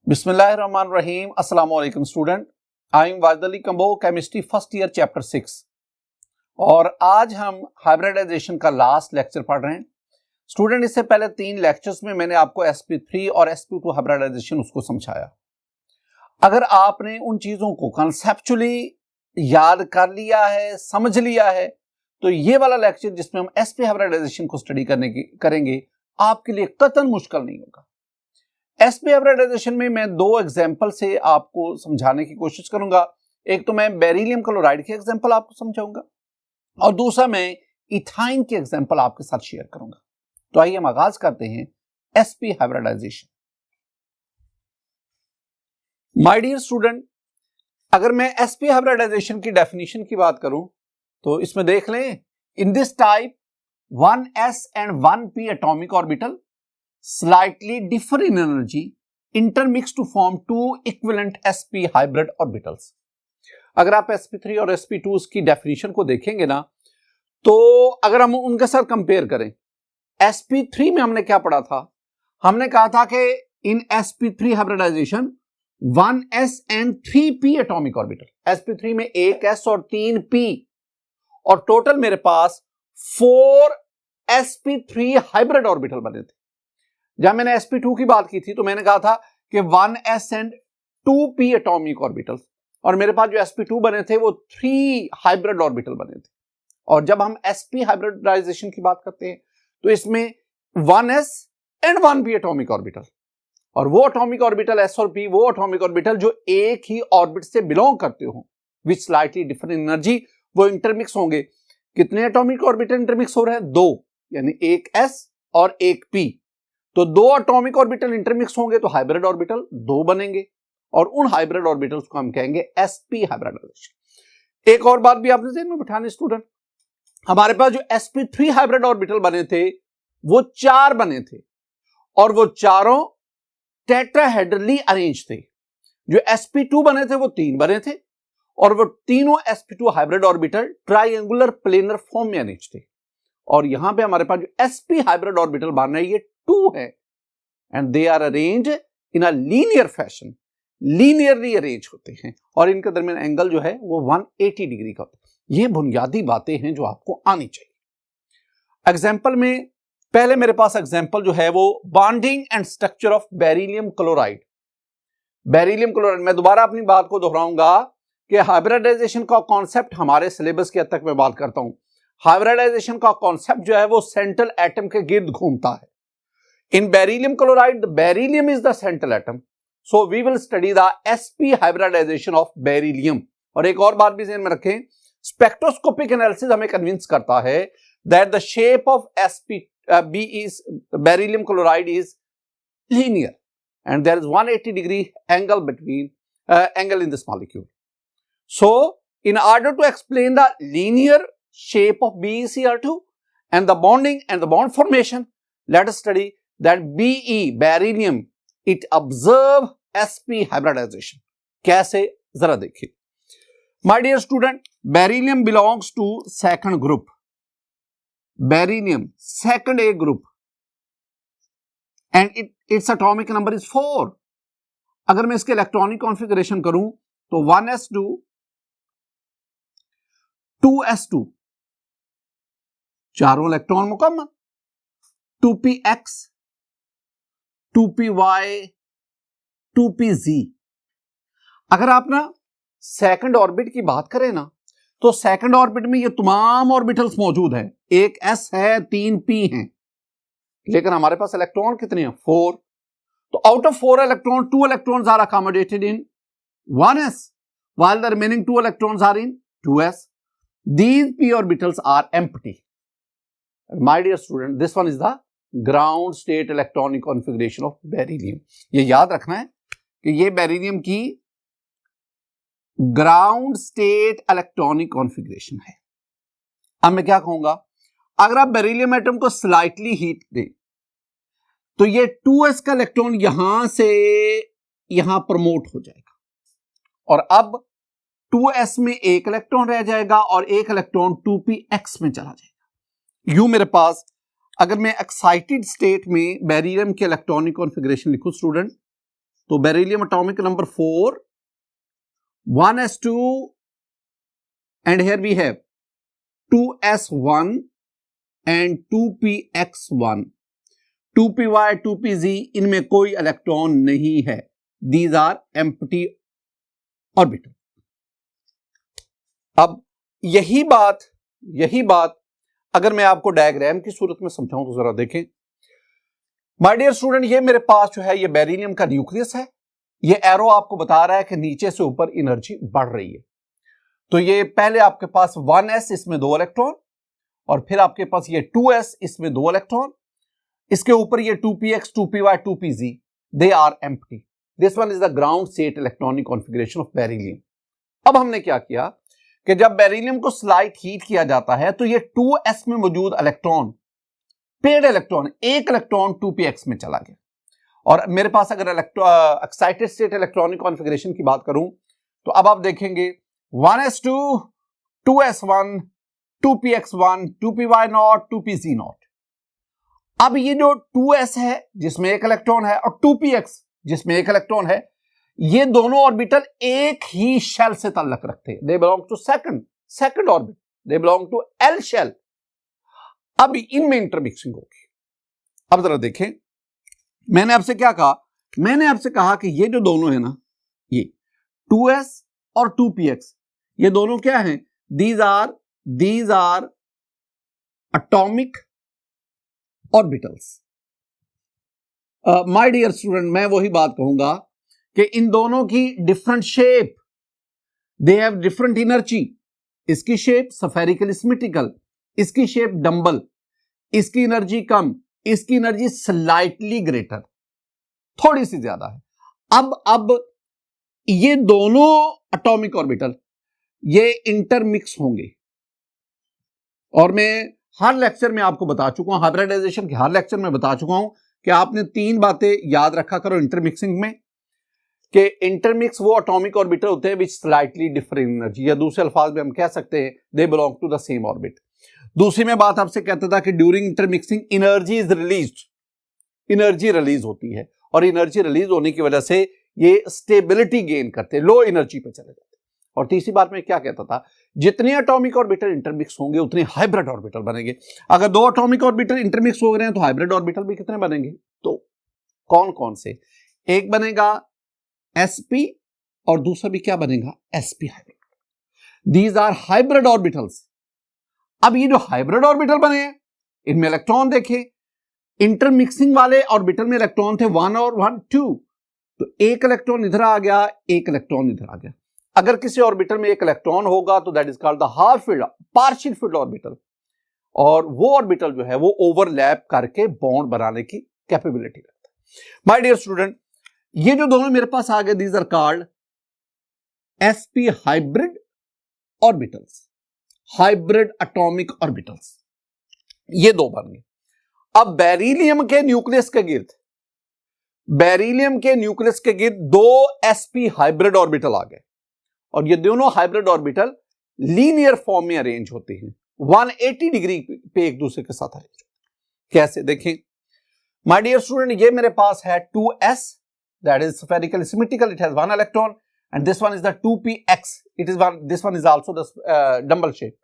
बिस्मिल्लाहिर्रहमानिर्रहीम। अस्सलाम वालेकुम student. I am Wajid Ali combo, chemistry first year chapter 6 और आज हम हाइब्रिडाइजेशन का लास्ट लेक्चर पढ़ रहे हैं। स्टूडेंट, इससे पहले 3 लेक्चर्स में मैंने आपको sp3 और sp2 हाइब्रिडाइजेशन उसको समझाया। अगर आपने उन चीजों को कंसेप्चुअली याद कर लिया है, समझ लिया है, तो ये वाला लेक्चर जिसमें हम sp हाइब्रिडाइजेशन को स्टडी करेंगे आपके लिए कतई मुश्किल नहीं होगा। sp हाइब्रिडाइजेशन में मैं 2 एग्जांपल से आपको समझाने की कोशिश करूंगा। एक तो मैं बेरिलियम क्लोराइड के एग्जांपल आपको समझाऊंगा और दूसरा मैं इथाइन के एग्जांपल आपके साथ शेयर करूंगा। तो आइए हम आगाज करते हैं sp hybridization. My dear student, अगर मैं sp हाइब्रिडाइजेशन की डेफिनेशन की बात करूं तो इसमें देख लें, in this type 1s and 1p atomic orbital slightly differ in energy intermix to form 2 equivalent sp hybrid orbitals। अगर आप sp3 और sp2 की डेफिनेशन को देखेंगे ना, तो अगर हम उनके साथ कंपेयर करें, sp3 में हमने क्या पढ़ा था? हमने कहा था कि in sp3 hybridization 1s and 3p atomic orbital, sp3 में 1s और 3p और टोटल मेरे पास 4 sp3 हाइब्रिड ऑर्बिटल बने थे। जब मैंने sp2 की बात की थी तो मैंने कहा था कि 1s and 2p atomic orbital, और मेरे पास जो sp2 बने थे वो 3 हाइब्रिड ऑर्बिटल बने थे। और जब हम sp हाइब्रिडाइजेशन की बात करते हैं तो इसमें 1s and 1p atomic orbital, और वो एटॉमिक ऑर्बिटल s और p वो एटॉमिक ऑर्बिटल जो एक ही ऑर्बिट से बिलोंग करते हो, विच स्लाइटली डिफरेंट एनर्जी, वो इंटरमिक्स होंगे। कितने एटॉमिक ऑर्बिटल इंटरमिक्स हो रहे हैं? 2, यानी एक s और एक p। तो 2 एटॉमिक ऑर्बिटल इंटरमिक्स होंगे तो हाइब्रिड ऑर्बिटल 2 बनेंगे, और उन हाइब्रिड ऑर्बिटल्स को हम कहेंगे sp हाइब्रिडाइजेशन। एक और बात भी आपने ध्यान में बिठानी स्टूडेंट, हमारे पास जो sp3 हाइब्रिड ऑर्बिटल बने थे वो 4 बने थे, और वो चारों टेट्राहेड्रली अरेंज थे। जो sp2 बने थे वो 3 बने थे, और वो तीनों sp2 hybrid orbital triangular planar form में अरेंज थे। और यहां पे हमारे पास जो sp हाइब्रिड ऑर्बिटल बन रहे हैं ये 2 है, and they are arranged in a linear fashion, linearly arrange होते हैं, और इनके दरमियान एंगल जो है वो 180 डिग्री का होता है। ये बुनियादी बातें हैं जो आपको आनी चाहिए। एग्जाम्पल में पहले मेरे पास एग्जाम्पल जो है वो bonding and structure of beryllium chloride. Beryllium chloride, मैं दोबारा अपनी बात को दोहराऊंगा कि हाइब्रिडाइजेशन का कॉन्सेप्ट हमारे सिलेबस के हद तक मैं बात करता हूं। हाइब्रिडाइजेशन का कॉन्सेप्ट जो है वो सेंट्रल एटम के गिर्द घूमता है। In beryllium chloride, the beryllium is the central atom, so we will study the sp hybridization of beryllium. और एक और बात भी ध्यान में रखें, स्पेक्ट्रोस्कोपिक एनालिसिस हमें कन्विंस करता है that the shape of sp is beryllium chloride is linear and there is 180 degree angle between angle in this molecule. So in order to explain the linear shape of BeCl2 and the bonding and the bond formation, let us study that Be, beryllium, it observe sp hybridization। कैसे, जरा देखिए। My dear student, beryllium belongs to second group, beryllium second A group, and its atomic number is 4। अगर मैं इसके electronic configuration करूं तो 1s2 2s2 चारों electron मुकम्मल, 2px 2py 2pz। अगर आप ना सेकंड ऑर्बिट की बात करें ना, तो सेकंड ऑर्बिट में ये तमाम ऑर्बिटल्स मौजूद हैं। एक s है, 3 p हैं, लेकिन हमारे पास इलेक्ट्रॉन कितने हैं? 4। तो out of 4 electron, 2 electrons are accommodated in 1s while the remaining 2 electrons are in 2s। These p orbitals are empty। My dear student, this one is the ground state electronic configuration of beryllium। ये याद रखना है कि ये beryllium की ground state electronic configuration है। अब मैं क्या कहूंगा, अगर आप बेरिलियम एटम को स्लाइटली हीट दें तो ये 2s का इलेक्ट्रॉन यहां से यहां प्रमोट हो जाएगा, और अब 2s में एक इलेक्ट्रॉन रह जाएगा और एक इलेक्ट्रॉन 2px में चला जाएगा। यूं मेरे पास, अगर मैं एक्साइटेड स्टेट में बेरिलियम के इलेक्ट्रॉनिक कॉन्फ़िगरेशन लिखूं स्टूडेंट, तो beryllium atomic number 4, 1s2 and here we have 2s1 and 2px1, 2py 2pz, इनमें कोई इलेक्ट्रॉन नहीं है, दीज आर एम्प्टी ऑर्बिटल। अब यही बात अगर मैं आपको डायग्राम की सूरत में समझाऊं तो जरा देखें। माय डियर स्टूडेंट, ये मेरे पास जो है ये बेरिलियम का न्यूक्लियस है, ये एरो आपको बता रहा है कि नीचे से ऊपर एनर्जी बढ़ रही है। तो ये पहले आपके पास 1s, इसमें 2 इलेक्ट्रॉन, और फिर आपके पास ये 2s, इसमें 2 इलेक्ट्रॉन, इसके ऊपर ये 2px 2py 2pz, they are empty. This one is the ground state electronic configuration of beryllium. अब हमने क्या किया कि जब बेरिलियम को स्लाइट हीट किया जाता है तो ये 2s में मौजूद इलेक्ट्रॉन, पेड इलेक्ट्रॉन, एक इलेक्ट्रॉन 2px में चला गया। और मेरे पास अगर एक्साइटेड स्टेट इलेक्ट्रॉनिक कॉन्फ़िगरेशन की बात करूं तो अब आप देखेंगे 1s2 2s1 2px1 2py0 2pz0। अब ये जो 2s है जिसमें एक इलेक्ट्रॉन है और 2px जिसमें एक इलेक्ट्रॉन है, ये दोनों ऑर्बिटल एक ही शेल से ताल्लुक रखते हैं। They belong to second orbit, they belong to L shell. अब इनमें इंटरमिक्सिंग होगी। अब जरा देखें, मैंने आपसे क्या कहा, मैंने आपसे कहा कि ये जो दोनों है ना, ये 2s और 2px, ये दोनों क्या हैं, these are atomic orbitals. My dear student, मैं वही बात कहूंगा कि इन दोनों की different shape, they have different energy. इसकी शेप स्फेरिकल सिमेट्रिकल, इसकी शेप डंबल, इसकी एनर्जी कम, इसकी एनर्जी स्लाइटली ग्रेटर, थोड़ी सी ज्यादा है। अब ये दोनों एटॉमिक ऑर्बिटल ये इंटरमिक्स होंगे, और मैं हर लेक्चर में आपको बता चुका हूं, हाइब्रिडाइजेशन के हर लेक्चर में बता चुका हूं कि आपने 3 बातें याद रखा करो इंटरमिक्सिंग में, कि इंटरमिक्स वो एटॉमिक ऑर्बिटल होते हैं विच स्लाइटली डिफरेंट एनर्जी, या दूसरे अल्फाज में हम कह सकते हैं they belong to the same orbit. दूसरी में बात आपसे कहता था कि during intermixing energy is released, energy release होती है, और एनर्जी रिलीज होने की वजह से ये स्टेबिलिटी गेन करते हैं, लो एनर्जी पे चले जाते हैं। और तीसरी बात में क्या कहता था, जितने एटॉमिक ऑर्बिटल इंटरमिक्स होंगे उतने हाइब्रिड ऑर्बिटल बनेंगे। अगर 2 एटॉमिक ऑर्बिटल इंटरमिक्स हो रहे हैं तो हाइब्रिड ऑर्बिटल भी कितने बनेंगे, तो कौन कौन से, एक बनेगा sp और दूसरा भी क्या बनेगा, sp hybrid. These are hybrid orbitals. अब ये जो हाइब्रिड ऑर्बिटल बने हैं, इनमें इलेक्ट्रॉन देखें, इंटरमिक्सिंग वाले ऑर्बिटल में इलेक्ट्रॉन थे 1 और 1 2, तो एक इलेक्ट्रॉन इधर आ गया, एक इलेक्ट्रॉन इधर आ गया। अगर किसी ऑर्बिटल में एक इलेक्ट्रॉन होगा तो that is called the half field partial filled orbital, और वो ऑर्बिटल जो है वो ओवरलैप करके बॉन्ड बनाने की कैपेबिलिटी रखता है। माय डियर स्टूडेंट, ये जो दोनों मेरे पास आ गए, these are called sp hybrid orbitals, hybrid atomic orbitals, ये 2 बन गए। अब बेरिलियम के न्यूक्लियस के गिर्द, बेरिलियम के न्यूक्लियस के गिर्द 2 sp हाइब्रिड ऑर्बिटल आ गए, और ये दोनों हाइब्रिड ऑर्बिटल लीनियर फॉर्म में अरेंज होते हैं, 180 डिग्री पे एक दूसरे के साथ अरेंज होते हैं। कैसे, देखें माय डियर स्टूडेंट, ये मेरे पास है 2s, that is spherical symmetrical, it has 1 electron, and this one is the 2px, it is one, this one is also the dumbbell shape,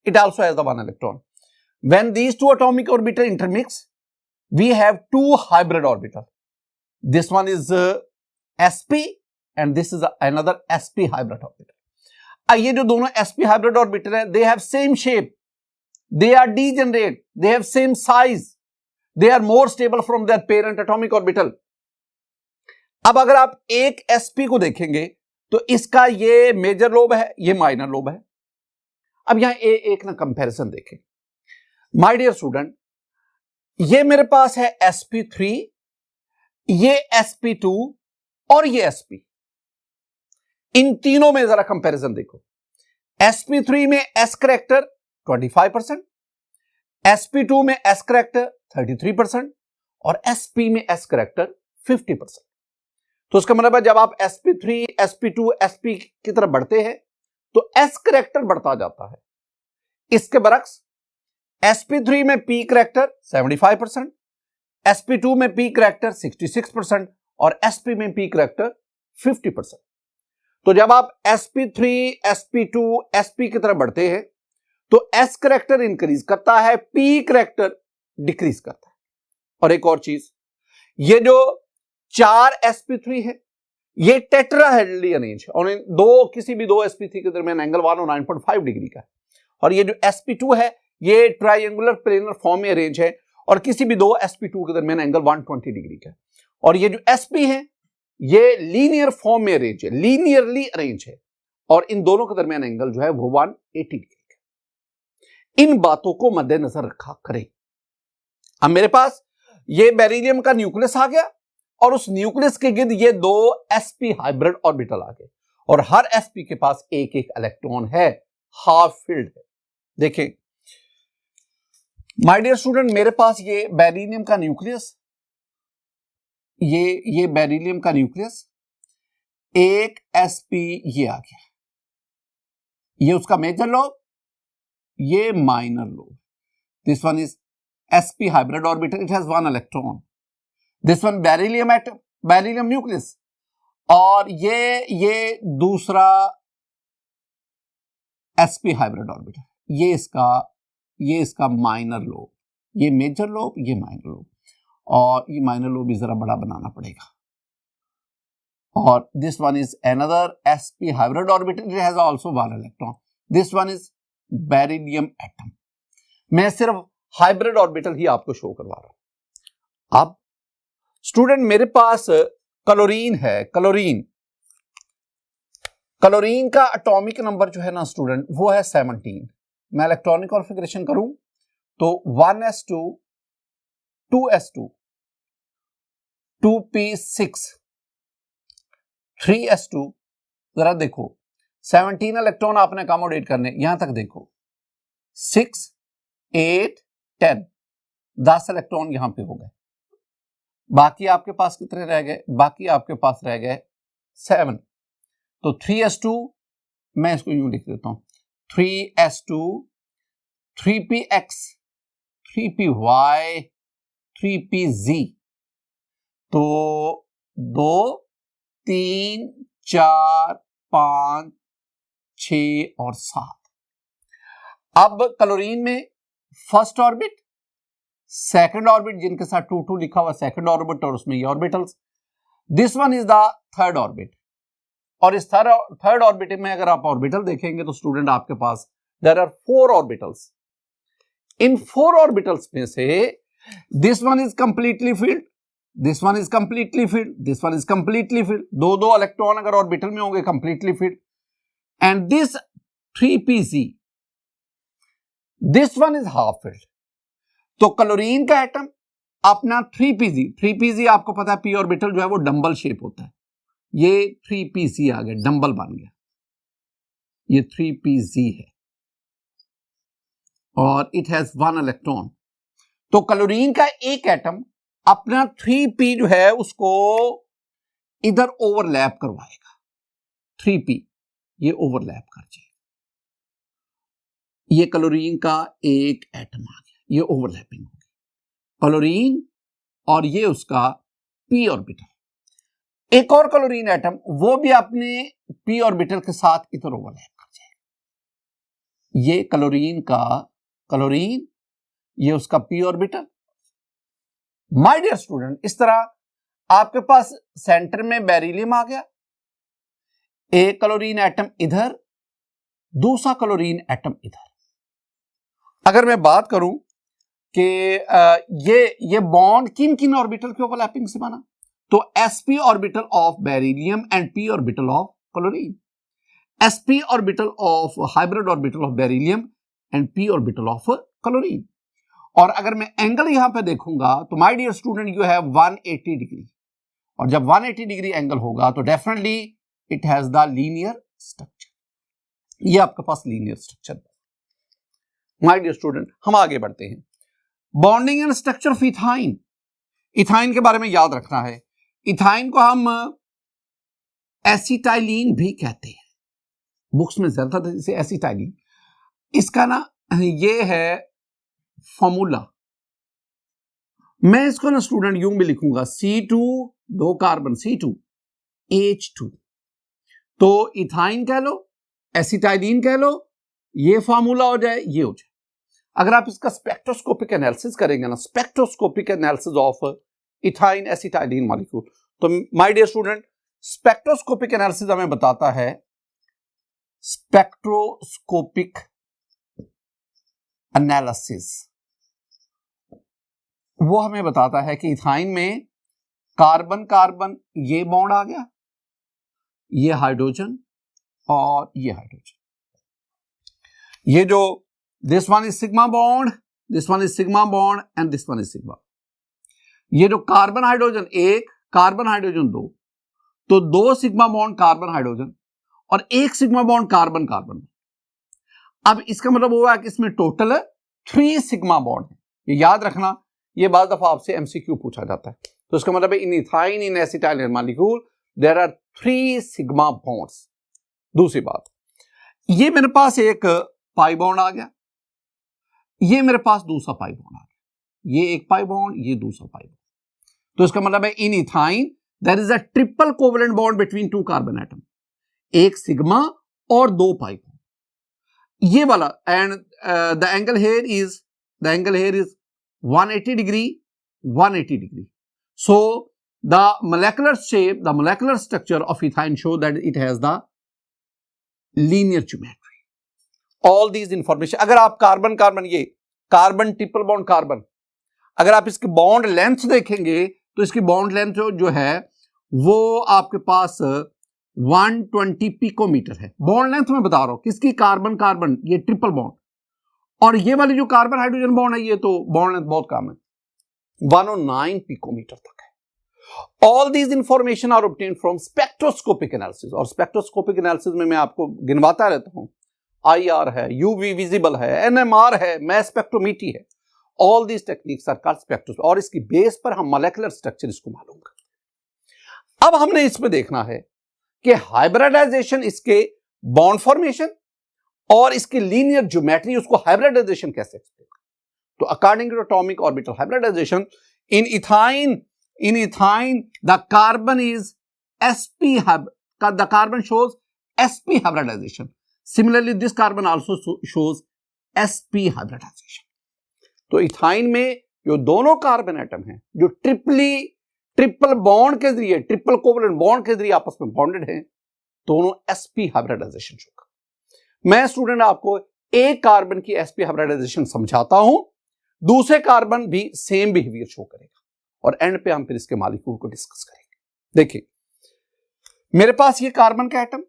it also has the 1 electron. When these 2 atomic orbital intermix, we have 2 hybrid orbital, this one is sp and this is another sp hybrid orbital। ये जो दोनों sp hybrid orbital है, they have same shape, they are degenerate, they have same size, they are more stable from their parent atomic orbital। अब अगर आप एक sp को देखेंगे तो इसका ये मेजर लोब है, ये माइनर लोब है। अब यहां एक ना कंपैरिजन देखें माय डियर स्टूडेंट, ये मेरे पास है sp3, ये sp2 और ये sp। इन तीनों में जरा कंपैरिजन देखो, sp3 में s करैक्टर 25%, sp2 में s करैक्टर 33% और sp में s करैक्टर 50%। तो उसका मतलब है जब आप sp3 sp2 sp की तरफ बढ़ते हैं तो s करैक्टर बढ़ता जाता है। इसके बरक्स sp3 में p करैक्टर 75%, sp2 में p करैक्टर 66% और sp में p करेक्टर 50%। तो जब आप sp3, sp2, sp की तरफ बढ़ते हैं तो s करेक्टर इंक्रीज करता है, p करेक्टर डिक्रीज करता है। और एक और चीज, ये जो 4 sp3 है ये टेट्राहेड्रली अरेंज है और किसी भी दो sp3 के दरमियान एंगल 109.5 डिग्री का है। और ये जो sp2 है ये ट्रायंगुलर प्लेनर फॉर्म में अरेंज है और किसी भी दो sp2 के दरमियान एंगल 120 डिग्री का है। और ये जो sp है ये लीनियर फॉर्म में अरेंज है, लीनियरली अरेंज है और इन दोनों के दरमियान एंगल जो है वो 180 डिग्री का। इन बातों को मद्देनजर रखा करें। अब मेरे पास ये बेरिलियम का न्यूक्लियस आ गया और उस न्यूक्लियस के गिर्द ये दो sp हाइब्रिड ऑर्बिटल आ गए और हर sp के पास एक एक इलेक्ट्रॉन है, हाफ फील्ड है। देखें माय डियर स्टूडेंट, मेरे पास ये बेरिलियम का न्यूक्लियस, ये बेरिलियम का न्यूक्लियस, एक sp ये आ गया, ये उसका मेजर लोब, ये minor lobe. This one is sp hybrid orbital, it has one electron. This one beryllium atom, beryllium nucleus, और ये दूसरा sp hybrid orbital, ये इसका माइनर लोब, ये मेजर लोब, ये माइनर लोब, और ये माइनर लोब भी जरा बड़ा बनाना पड़ेगा। और this one is another sp hybrid orbital, it has also one electron. This one is beryllium atom. मैं सिर्फ हाइब्रिड ऑर्बिटल ही आपको शो करवा रहा हूं। अब स्टूडेंट मेरे पास क्लोरीन है, क्लोरीन का एटॉमिक नंबर जो है ना स्टूडेंट वो है 17। मैं इलेक्ट्रॉनिक कॉन्फ़िगरेशन करूं तो 1s2, 2s2, 2p6, 3s2। जरा देखो 17 इलेक्ट्रॉन आपने अकोमोडेट करने, यहां तक देखो 6, 8, 10 इलेक्ट्रॉन यहां पे हो गए। बाकी आपके पास कितने रह गए? बाकी आपके पास रह गए 7। तो 3s2, मैं इसको यूं लिख देता हूं, 3s2, 3px, 3py, 3pz। तो 2, 3, 4, 5, 6 और 7। अब क्लोरीन में फर्स्ट ऑर्बिट, सेकंड ऑर्बिट जिनके साथ 2 लिखा हुआ सेकंड ऑर्बिट और उसमें ये orbitals. This one is the third orbit और इस थर्ड ऑर्बिट में अगर आप ऑर्बिटल देखेंगे तो स्टूडेंट आपके पास देयर आर 4 ऑर्बिटल्स। इन 4 ऑर्बिटल्स में से this one is completely filled, this one is completely filled, this one is completely filled. दो इलेक्ट्रॉन अगर ऑर्बिटल में होंगे completely filled. And this 3pz, this one is half filled. तो chlorine का atom अपना 3pz आपको पता है p ऑर्बिटल जो है वो डंबल शेप होता है, ये 3pz आ गया, डंबल बन गया, ये 3pz है और इट हैज 1 इलेक्ट्रॉन। तो क्लोरीन का एक एटम अपना 3p जो है उसको इधर ओवरलैप करवाएगा, 3p ये ओवरलैप कर जाएगा। ये क्लोरीन का एक एटम आ गया, ये ओवरलैपिंग होगी क्लोरीन और ये उसका p ऑर्बिटल। एक और क्लोरीन एटम वो भी अपने p ऑर्बिटल के साथ इधर ओवरलैप कर जाएगा। ये क्लोरीन ये उसका p orbital. My dear student, इस तरह आपके पास सेंटर में बेरिलियम आ गया, एक क्लोरीन एटम इधर, दूसरा क्लोरीन एटम इधर। अगर मैं बात करूं कि ये बॉन्ड किन किन ऑर्बिटल के ओवरलैपिंग से बना, तो sp orbital of beryllium and p orbital of chlorine, sp orbital of hybrid orbital of beryllium and p orbital of chlorine. और अगर मैं एंगल यहां पे देखूंगा तो my dear student you have 180 degree, और जब 180 डिग्री एंगल होगा तो definitely it has the linear structure. ये आपके पास linear structure. My dear student हम आगे बढ़ते हैं। Bonding and structure of ethyne, ethyne के बारे में याद रखना है। इथाइन को हम एसिटाइलिन भी कहते हैं, बुक्स में ज्यादातर इसे एसिटाइलिन। इसका ना ये है फॉर्मूला, मैं इसको ना स्टूडेंट यूं भी लिखूंगा C2 दो कार्बन C2H2, तो इथाइन कह लो, एसिटाइलिन कह लो, ये फॉर्मूला हो जाए, ये हो जाए। अगर आप इसका स्पेक्ट्रोस्कोपिक एनालिसिस करेंगे ना, spectroscopic analysis of ethyne acetylene molecule, तो my dear student spectroscopic analysis हमें बताता है, स्पेक्ट्रोस्कोपिक एनालिसिस वो हमें बताता है कि इथाइन में कार्बन कार्बन ये बॉन्ड आ गया, ये हाइड्रोजन और ये हाइड्रोजन, ये जो this one is sigma bond, this one is sigma bond and this one is sigma. ये जो कार्बन हाइड्रोजन एक, कार्बन हाइड्रोजन दो, तो दो सिग्मा बॉन्ड कार्बन हाइड्रोजन और एक सिग्मा बॉन्ड कार्बन कार्बन। अब इसका मतलब हुआ कि इसमें टोटल 3 सिग्मा बॉन्ड है। ये याद रखना, ये बार दफा आपसे एमसीक्यू पूछा जाता है। तो इसका मतलब है in ethyne in acetylene molecule there are 3 sigma bonds. दूसरी बात, ये मेरे पास एक पाई बॉन्ड आ गया, ये मेरे पास दूसरा पाई बॉन्ड आ गया, ये एक पाई बॉन्ड, ये दूसरा पाई बॉन्ड। तो इसका मतलब है in ethyne there is a triple covalent bond between 2 carbon atom, एक सिग्मा और 2 पाई बॉन्ड। ये वाला and the angle here is 180 degree 180 degree. So the molecular shape, the molecular structure of ethine show that it has the linear geometry. All these information, अगर आप carbon carbon, ये carbon triple bond carbon, अगर आप इसकी bond length देखेंगे तो इसकी bond length जो है वो आपके पास 120 पिकोमीटर है। बॉन्ड लेंथ में बता रहा हूं किसकी, कार्बन कार्बन, ये ट्रिपल बॉन्ड, और ये वाली जो कार्बन हाइड्रोजन बॉन्ड है ये तो बॉन्ड लेंथ बहुत कम है, 109 पिकोमीटर तक है। All these information are obtained from spectroscopic analysis, और स्पेक्ट्रोस्कोपिक एनालिसिस में मैं आपको गिनवाता रहता हूं, IR है, UV विजिबल है, NMR है, मैस स्पेक्ट्रोमीट्री है। All these techniques are called spectroscopy, और इसकी बेस पर हम मॉलिक्यूलर स्ट्रक्चर इसको मालूम करते हैं। अब हमने इसमें देखना है कि हाइब्रिडाइजेशन, इसके बॉन्ड फॉर्मेशन और इसकी लीनियर ज्योमेट्री, उसको हाइब्रिडाइजेशन कैसे एक्सप्लेन। तो according to atomic orbital hybridization in ethyne the carbon is sp the carbon shows sp hybridization. Similarly this carbon also shows sp hybridization. तो इथाइन में जो दोनों कार्बन एटम हैं जो ट्रिपल बॉन्ड के जरिए, ट्रिपल कोवेलेंट बॉन्ड के जरिए आपस में बॉन्डेड हैं, दोनों sp हाइब्रिडाइजेशन शो कर। मैं स्टूडेंट आपको एक कार्बन की sp हाइब्रिडाइजेशन समझाता हूं, दूसरे कार्बन भी सेम बिहेवियर शो करेगा, और एंड पे हम फिर इसके मॉलिक्यूल को डिस्कस करेंगे। देखिए मेरे पास ये कार्बन का atom,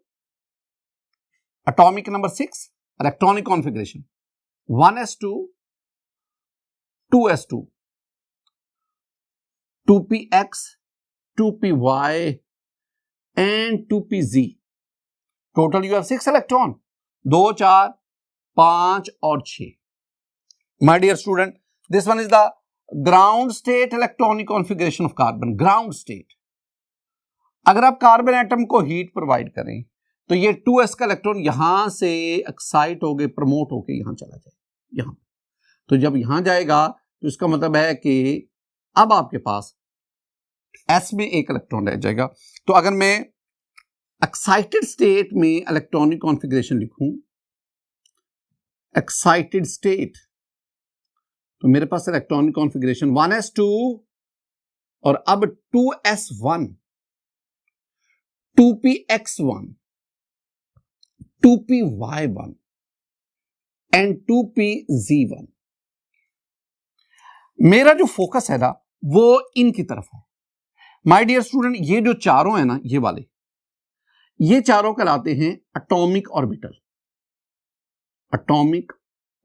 atomic number 6, electronic configuration 1s2 2s2 2px 2py and 2pz। Total you have 6 electron, 2 4 5 और 6। My dear student, this one is the ground state electronic configuration of carbon, ground state। अगर आप carbon atom को heat provide करें तो ये 2s का electron यहां से एक्साइट हो गए, प्रमोट होकर यहां चला जाए, यहां। तो जब यहां जाएगा तो इसका मतलब है कि अब आपके पास s में एक इलेक्ट्रॉन रह जाएगा। तो अगर मैं एक्साइटेड स्टेट में इलेक्ट्रॉनिक कॉन्फ़िगरेशन लिखूं, एक्साइटेड स्टेट, तो मेरे पास इलेक्ट्रॉनिक कॉन्फ़िगरेशन 1s2 और अब 2s1 2px1 2py1 and 2pz1। मेरा जो फोकस है ना वो इनकी तरफ है। माय डियर स्टूडेंट, ये जो चारों है ना, ये वाले, ये चारों कहलाते हैं एटॉमिक ऑर्बिटल, एटॉमिक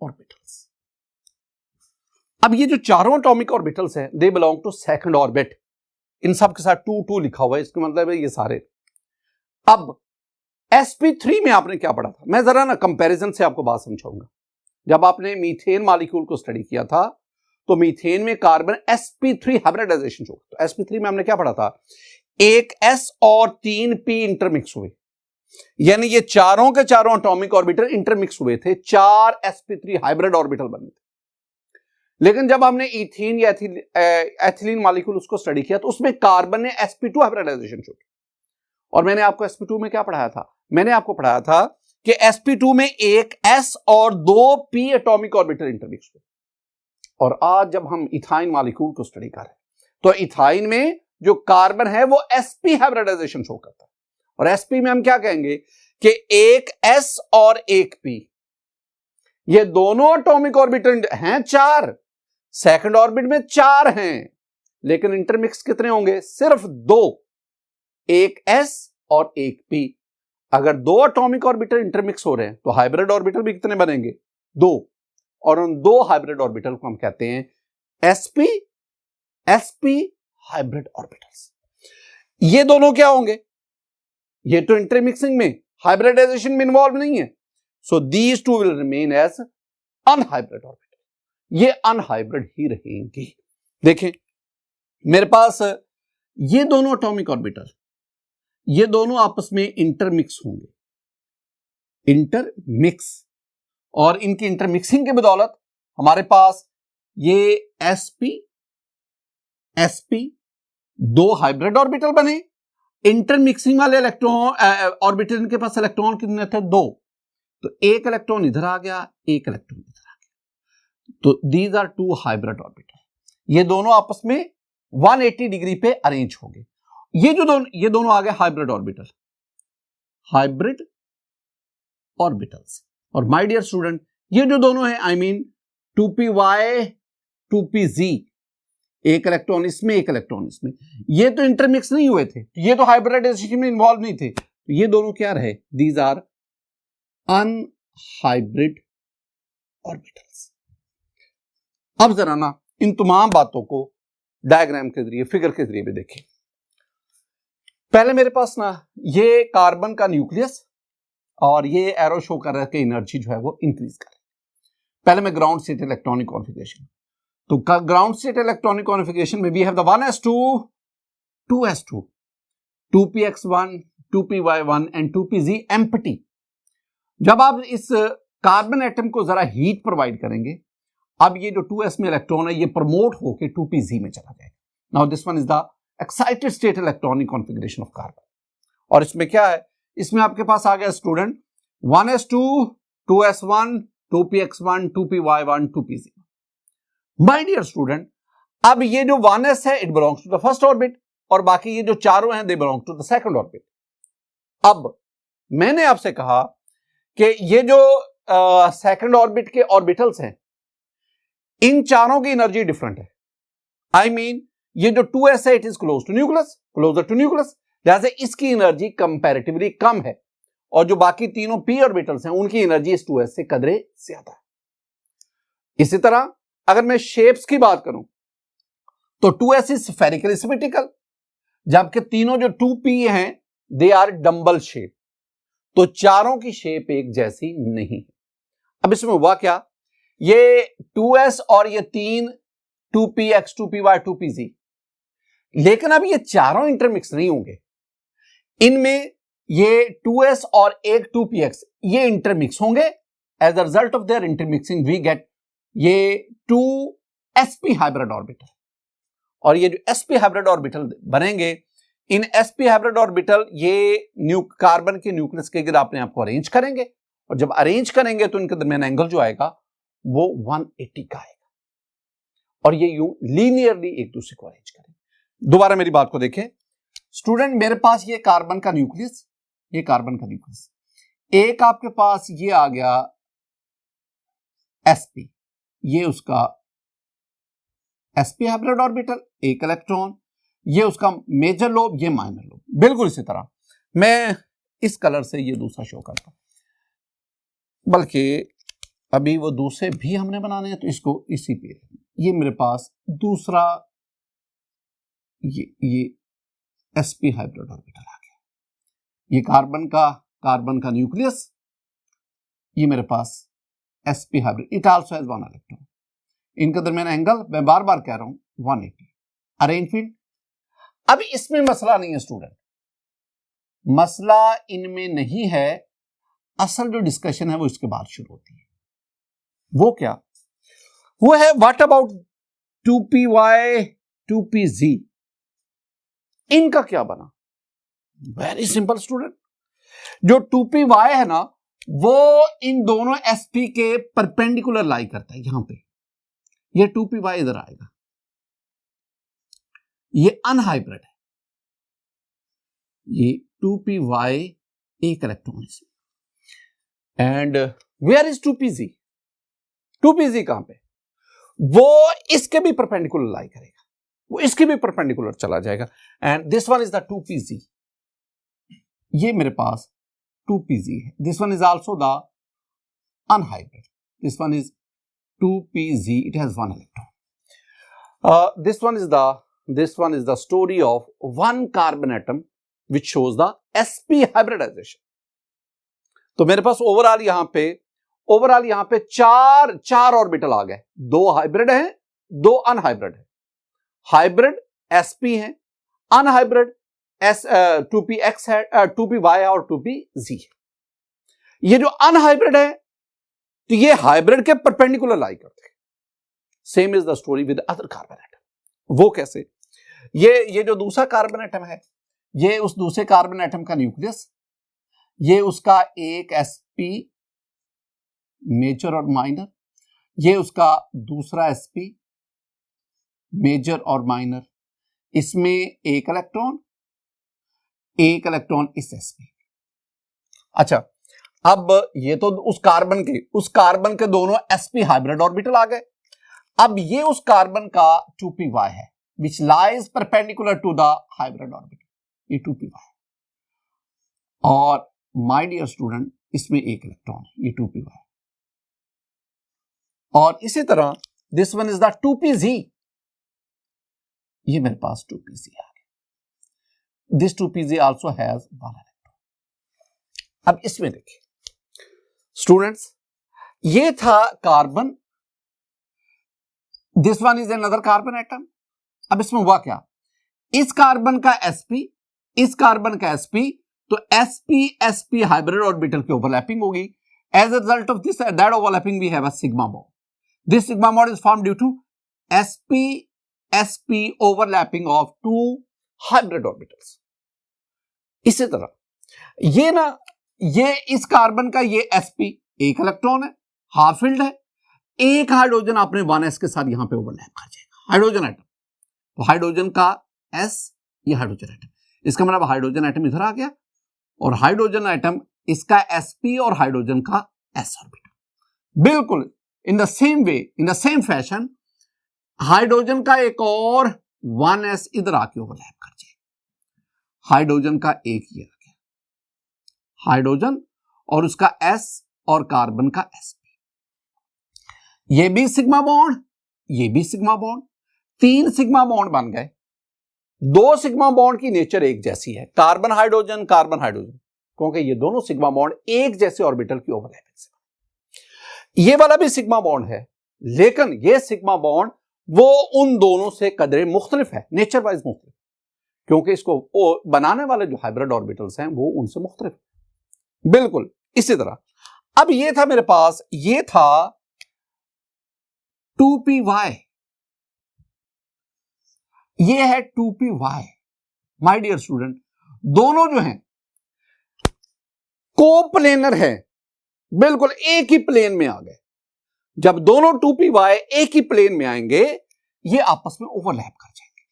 ऑर्बिटल्स। अब ये जो चारों एटॉमिक ऑर्बिटल्स हैं they belong to second orbit, इन सब के साथ 2 2 लिखा हुआ है, इसका मतलब है ये सारे। अब sp3 में आपने क्या पढ़ा था, मैं जरा ना कंपैरिजन से आपको बात समझाऊंगा। जब आपने मीथेन मॉलिक्यूल को स्टडी किया था तो मीथेन में कार्बन sp3 हाइब्रिडाइजेशन हो, तो sp3 में हमने क्या पढ़ा था, एक s और 3 p इंटरमिक्स हुए, यानी ये चारों के चारों एटॉमिक ऑर्बिटल इंटरमिक्स हुए थे, 4 sp3 हाइब्रिड ऑर्बिटल बने थे। लेकिन जब हमने इथीन या एथिलीन मॉलिक्यूल उसको स्टडी किया तो उसमें कार्बन ने sp2 हाइब्रिडाइजेशन शो किया। और मैंने आपको sp2 में क्या पढ़ाया था? मैंने आपको पढ़ाया था कि sp2 में एक s और 2 p एटॉमिक ऑर्बिटल इंटरमिक्स हुए। और आज जब हम इथाइन मॉलिक्यूल को स्टडी कर रहे हैं तो इथाइन में जो कार्बन है वो sp हाइब्रिडाइजेशन शो करता है। और sp में हम क्या कहेंगे कि एक s और एक p, ये दोनों एटॉमिक ऑर्बिटल हैं 4, सेकंड ऑर्बिट में 4 हैं, लेकिन इंटरमिक्स कितने होंगे? सिर्फ 2, एक s और एक p। अगर 2 एटॉमिक ऑर्बिटल इंटरमिक्स हो रहे हैं तो हाइब्रिड ऑर्बिटल भी कितने बनेंगे? 2। और उन 2 हाइब्रिड ऑर्बिटल को हम कहते हैं sp sp हाइब्रिड ऑर्बिटल्स। ये दोनों क्या होंगे? ये तो इंटरमिक्सिंग में, हाइब्रिडाइजेशन में इन्वॉल्व नहीं है। So these two will remain as unhybrid orbital. ये अनहाइब्रिड ही रहेंगी। देखें मेरे पास ये दोनों एटॉमिक ऑर्बिटल, ये दोनों आपस में इंटरमिक्स होंगे, इंटरमिक्स। और इनकी इंटरमिक्सिंग की बदौलत हमारे पास ये sp sp 2 हाइब्रिड ऑर्बिटल बने। इंटरमिक्सिंग वाले इलेक्ट्रॉन ऑर्बिटल, इनके पास इलेक्ट्रॉन कितने थे? 2। तो एक इलेक्ट्रॉन इधर आ गया, एक इलेक्ट्रॉन इधर आ गया, तो दीज आर 2 हाइब्रिड ऑर्बिटल। ये दोनों आपस में 180 डिग्री पे अरेंज हो गए। ये दोनों आ गए हाइब्रिड ऑर्बिटल, हाइब्रिड ऑर्बिटल्स। और माय डियर स्टूडेंट, ये जो दोनों हैं, आई मीन 2py 2pz, एक इलेक्ट्रॉन इसमें एक इलेक्ट्रॉन इसमें, ये तो इंटरमिक्स नहीं हुए थे, ये तो हाइब्रिडाइजेशन में इन्वॉल्व नहीं थे। तो ये दोनों क्या रहे? These are unhybrid orbitals. अब जरा ना इन तमाम बातों को डायग्राम के जरिए, फिगर के जरिए भी देखें। पहले मेरे पास ना ये कार्बन का न्यूक्लियस और ये एरो शो कर रहा है कि एनर्जी जो है वो इंक्रीज करे। पहले मैं ग्राउंड स्टेट इलेक्ट्रॉनिक कॉन्फ़िगरेशन, तो ग्राउंड स्टेट इलेक्ट्रॉनिक कॉन्फ़िगरेशन में we have the 1s2 2s2 2px1 2py1 and 2pz empty. जब आप इस कार्बन एटम को जरा हीट प्रोवाइड करेंगे, अब ये जो 2s में इलेक्ट्रॉन है ये प्रमोट होकर 2pz में चला जाएगा। Now this one is the excited state electronic configuration of carbon. और इसमें क्या है? इसमें आपके पास आ गया student 1s2 2s1 2px1 2py1 2pz। My dear student, अब ये जो 1s है it belongs to the first orbit और बाकी ये जो चारों हैं they belong to the second orbit. अब मैंने आपसे कहा कि ये जो सेकंड ऑर्बिट के ऑर्बिटल्स हैं, इन चारों की एनर्जी डिफरेंट है। आई मीन ये जो 2s है it is close to nucleus, closer to nucleus, जैसे इसकी एनर्जी कंपैरेटिवली कम है और जो बाकी तीनों p ऑर्बिटल्स हैं उनकी एनर्जी इस 2s से कदरे ज्यादा है। इसी तरह अगर मैं शेप्स की बात करूं तो 2s इज स्फेरिकल सिमेट्रिकल, जबकि तीनों जो 2p हैं दे आर डंबल शेप, तो चारों की शेप एक जैसी नहीं। अब इसमें हुआ क्या? ये 2s और ये 3 2px 2py 2pz, लेकिन अब ये चारों इंटरमिक्स नहीं होंगे। इनमें ये 2s और एक 2px ये इंटरमिक्स होंगे। As a result of their intermixing we get ये 2sp हाइब्रिड ऑर्बिटल। और ये जो sp हाइब्रिड ऑर्बिटल बनेंगे, इन sp हाइब्रिड ऑर्बिटल ये कार्बन के न्यूक्लियस के गिर अपने आप को अरेंज करेंगे, और जब अरेंज करेंगे तो इनके दरमियान एंगल जो आएगा वो 180 का आएगा, और ये यूं लीनियरली एक दूसरे को अरेंज करेंगे। दोबारा मेरी बात को देखें स्टूडेंट, मेरे पास ये कार्बन का न्यूक्लियस, ये कार्बन का न्यूक्लियस, एक आपके पास ये आ गया sp, ये उसका sp हाइब्रिड ऑर्बिटल, एक इलेक्ट्रॉन, ये उसका मेजर लोब, ये माइनर लोब। बिल्कुल इसी तरह मैं इस कलर से ये दूसरा शो करता हूं, बल्कि अभी वो दूसरे भी हमने बनाने हैं तो इसको इसी पे, ये मेरे पास दूसरा ये sp हाइब्रिड ऑर्बिटल आ गया, ये कार्बन का न्यूक्लियस, ये मेरे पास sp hybrid, it also has one electron, इनके दरमियान एंगल मैं बार बार कह रहा हूं 180। अरेंजमेंट अब इसमें मसला नहीं है स्टूडेंट, मसला इनमें नहीं है, असल जो डिस्कशन है वो इसके बाद शुरू होती है। वो क्या? वो है व्हाट अबाउट 2py 2pz, इनका क्या बना? वेरी सिंपल स्टूडेंट, जो 2py है ना वो इन दोनों sp के परपेंडिकुलर लाई करता है। यहां पे ये 2py इधर आएगा, ये अनहाइब्रिड है, ये 2py एक इलेक्ट्रॉन इसमें। And where is 2pz? 2pz कहां पे? वो इसके भी परपेंडिकुलर लाई करेगा, वो इसके भी परपेंडिकुलर चला जाएगा। And this one is the 2pz, ये मेरे पास 2pz है। This one is also the unhybrid, this one is 2pz, it has one electron. this one is the story of one carbon atom which shows the sp hybridization. तो मेरे पास overall यहां पे चार orbital आ गए, दो hybrid हैं, दो unhybrid है। हाइब्रिड sp है, अनहाइब्रिड 2px है, 2py है और 2pz है। ये जो अनहाइब्रिड है तो ये हाइब्रिड के परपेंडिकुलर लाई करते हैं। Same is the story with other carbon atom. वो कैसे? ये जो दूसरा कार्बन एटम है, ये उस दूसरे कार्बन एटम का न्यूक्लियस, ये उसका एक sp मेजर और माइनर, ये उसका दूसरा sp मेजर और माइनर, इसमें एक इलेक्ट्रॉन इस sp। अच्छा, अब ये तो उस कार्बन के दोनों sp हाइब्रिड ऑर्बिटल आ गए। अब ये उस कार्बन का 2py है which lies perpendicular to the hybrid orbital, ये 2py है। और माय डियर स्टूडेंट, इसमें एक इलेक्ट्रॉन है, ये 2py है। और इसी तरह this one is the 2pz, ये मेरे पास 2pz आ गया। This 2pz also has one electron. अब इसमें देखिए स्टूडेंट्स, ये था carbon, this one is another carbon atom. अब इसमें हुआ क्या? इस कार्बन का sp, इस कार्बन का sp, तो sp हाइब्रिड ऑर्बिटल की ओवरलैपिंग होगी। As a result of this that overlapping we have a sigma bond. This sigma bond is formed due to sp overlapping of two hybrid orbitals. इसी तरह ये इस carbon का ये sp एक electron है, हाफ फिल्ड है, एक हाइड्रोजन आपने 1s के साथ यहां पे ओवरलैप कर जाएगा, हाइड्रोजन एटम। तो हाइड्रोजन का s, ये हाइड्रोजन एटम, इसका मतलब हाइड्रोजन एटम इधर आ गया, और हाइड्रोजन एटम इसका sp और हाइड्रोजन का s ऑर्बिटल। बिल्कुल in the same way, in the same fashion, hydrogen का एक और 1s इधर आके ओवरलैप कर जाएगा। हाइड्रोजन का एक ये आ गया, हाइड्रोजन और उसका s और कार्बन का sp, ये भी सिग्मा बॉन्ड, ये भी सिग्मा बॉन्ड, 3 सिग्मा बॉन्ड बन गए। 2 सिग्मा बॉन्ड की नेचर एक जैसी है, कार्बन हाइड्रोजन, क्योंकि ये दोनों सिग्मा बॉन्ड एक जैसे ऑर्बिटल की ओवरलैपिंग से। ये वाला भी सिग्मा बॉन्ड है, लेकिन ये सिग्मा बॉन्ड वो उन दोनों से कदरे मुख्तलिफ है, नेचर वाइज मुख्तलिफ, क्योंकि इसको बनाने वाले जो हाइब्रिड ऑर्बिटल्स हैं वो उनसे मुख्तलिफ। बिल्कुल इसी तरह अब ये था मेरे पास, ये था 2py, ये है 2py। माय डियर स्टूडेंट, दोनों जो हैं कोप्लेनर है, बिल्कुल एक ही प्लेन में आ गए। जब दोनों 2py एक ही प्लेन में आएंगे, ये आपस में ओवरलैप कर जाएंगे,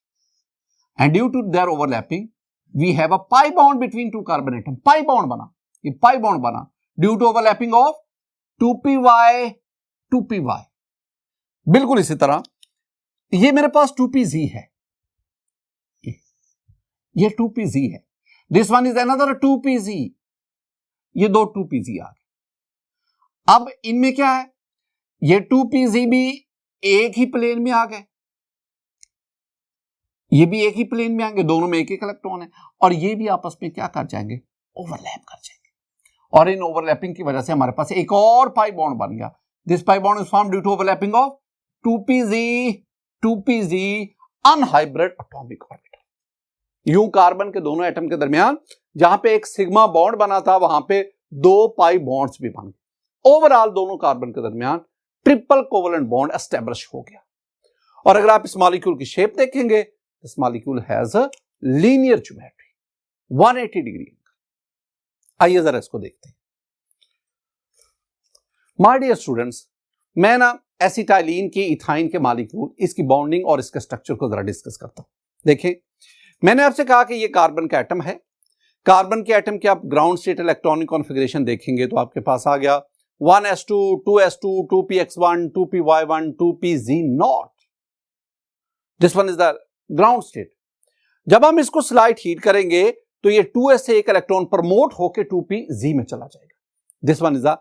and due to their overlapping we have a pi bond between two carbon atom. Pi bond बना, ये पाई बॉन्ड बना due to overlapping of 2py। बिल्कुल इसी तरह ये मेरे पास 2pz है, ये 2pz है, this one is another 2pz, ये दो 2pz आ गए। अब इनमें क्या है, ये 2pz भी एक ही प्लेन में आ गए, ये भी एक ही प्लेन में आएंगे, दोनों में एक एक इलेक्ट्रॉन है, और ये भी आपस में क्या कर जाएंगे, ओवरलैप कर जाएंगे, और इन ओवरलैपिंग की वजह से हमारे पास एक और पाई बॉन्ड बन गया। This pi bond is formed due to overlapping of 2pz unhybrid atomic orbital. यूं कार्बन के दोनों एटम के दरमियान जहां पे एक सिग्मा बॉन्ड बना था, वहां पे 2 पाई बॉन्ड्स भी बन गए। ओवरऑल दोनों कार्बन के दरमियान ट्रिपल कोवलेंट बॉन्ड एस्टेब्लिश हो गया। और अगर आप इस मॉलिक्यूल की शेप देखेंगे, this molecule has a linear geometry 180 degree angle. आइए जरा इसको देखते हैं। माय डियर स्टूडेंट्स, मैं ना एसिटाइलिन की इथाइन के मॉलिक्यूल, इसकी बॉन्डिंग और इसके स्ट्रक्चर को जरा डिस्कस करता हूं। देखें, मैंने आपसे कहा कि ये कार्बन का एटम है। कार्बन के एटम के आप ग्राउंड स्टेट इलेक्ट्रॉनिक कॉन्फ़िगरेशन देखेंगे तो आपके पास आ गया 1s2, 2s2, 2px1, 2py1, 2pz0। This one is the ground state. जब हम इसको स्लाइट हीट करेंगे तो ये 2s से एक इलेक्ट्रॉन प्रमोट होकर 2pz में चला जाएगा। This one is the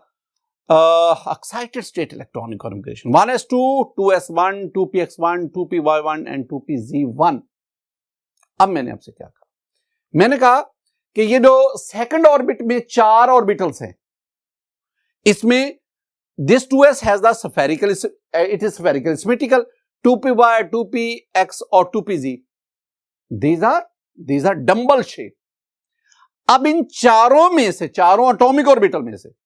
excited state electronic configuration 1s2, 2s1, 2px1, 2py1 and 2pz1। अब मैंने आपसे क्या कहा? मैंने कहा कि ये जो सेकंड ऑर्बिट में 4 ऑर्बिटल्स हैं, इसमें this 2s has the spherical, it is spherical symmetrical, 2py, 2px और 2pz, these are dumbbell shape. अब इन चारों में से, चारों एटॉमिक ऑर्बिटल में से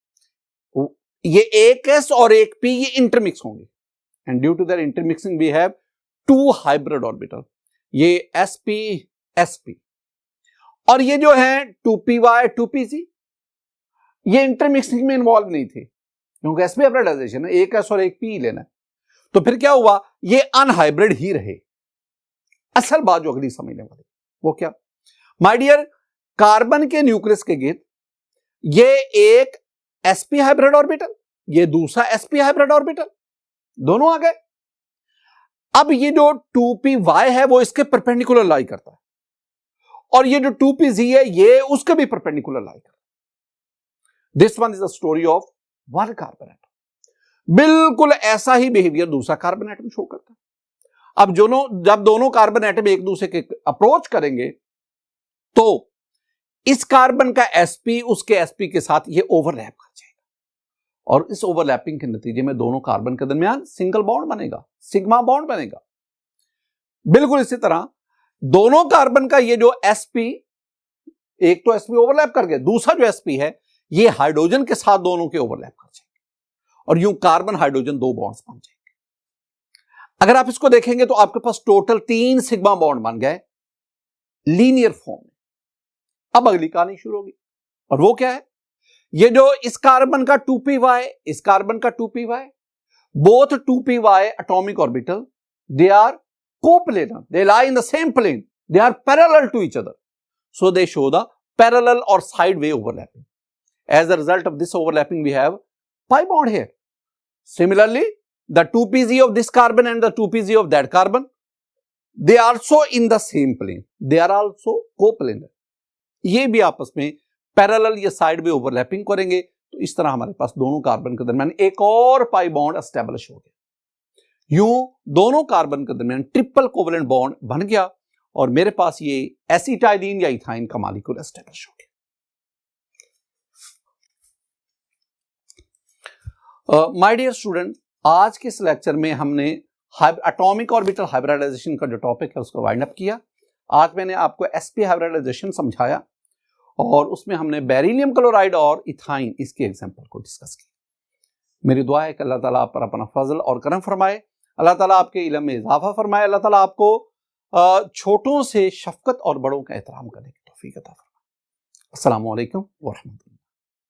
ये एक s और एक p ये इंटरमिक्स होंगे, and due to that intermixing we have 2 hybrid orbital, ये sp sp, और ये जो है 2py 2pz, ये इंटरमिक्सिंग में इन्वॉल्व नहीं थे क्योंकि sp हाइब्रिडाइजेशन है, एक s और एक p लेना है। तो फिर क्या हुआ, ये अनहाइब्रिड ही रहे। असल बात जो अगली समझने वाली वो क्या, माय डियर, कार्बन के न्यूक्लियस के गिर्द ये एक sp हाइब्रिड ऑर्बिटल, ये दूसरा sp हाइब्रिड ऑर्बिटल, दोनों आ गए। अब ये जो 2py है वो इसके परपेंडिकुलर लाई करता है, और ये जो 2pz है ये उसके भी परपेंडिकुलर लाई करता है। This one is the story of one carbon atom. बिल्कुल ऐसा ही बिहेवियर दूसरा कार्बन एटम शो करता है। अब जब दोनों कार्बन एटम एक दूसरे के अप्रोच करेंगे तो इस कार्बन का sp उसके sp के साथ ये ओवरलैप कर जाएगा, और इस ओवरलैपिंग के नतीजे में दोनों कार्बन के दरमियान सिंगल बॉन्ड बनेगा, सिग्मा बॉन्ड बनेगा। बिल्कुल इसी तरह दोनों कार्बन का ये जो sp, एक तो sp ओवरलैप कर गया, दूसरा जो sp है ये हाइड्रोजन के साथ दोनों के ओवरलैप कर जाएंगे, और यूं कार्बन हाइड्रोजन 2 बॉन्ड्स बन जाएंगे। अगर आप इसको देखेंगे तो आपके पास टोटल 3 सिग्मा बॉन्ड बन गए लीनियर फॉर्म में। अब अगली कहानी शुरू होगी, और वो क्या है, ये जो इस कार्बन का 2py, इस कार्बन का 2py, both 2py atomic orbital, they are coplanar, they lie in the same plane, they are parallel to each other, so they show the parallel or sideway overlapping. As a result of this overlapping we have pi bond here. Similarly, the 2pz of this carbon and the 2pz of that carbon, they are also in the same plane, they are also coplanar, ये भी आपस में parallel या side way overlapping करेंगे। तो इस तरह हमारे पास दोनों कार्बन के दरमियान एक और पाई बॉन्ड एस्टेब्लिश हो गया। यूं दोनों कार्बन के दरमियान ट्रिपल कोवलेंट बॉन्ड बन गया, और मेरे पास ये एसिटाइलिन या इथाइन का मॉलिक्यूल एस्टेब्लिश हो गया। माय डियर स्टूडेंट, आज के इस लेक्चर में हमने एटॉमिक ऑर्बिटल हाइब्रिडाइजेशन का जो टॉपिक है उसको वाइंड अप किया। आज मैंने आपको sp हाइब्रिडाइजेशन समझाया, और उसमें हमने बेरिलियम क्लोराइड और इथाइन इसके एग्जांपल को डिस्कस किया। मेरी दुआ है कि अल्लाह ताला आप पर अपना फजल और करम फरमाए, अल्लाह ताला आपके इल्म में इजाफा फरमाए, अल्लाह ताला आपको छोटों से शफकत और बड़ों का एहतराम करने की तौफीक अता फरमाए। अस्सलामु अलैकुम व रहमतुल्लाह।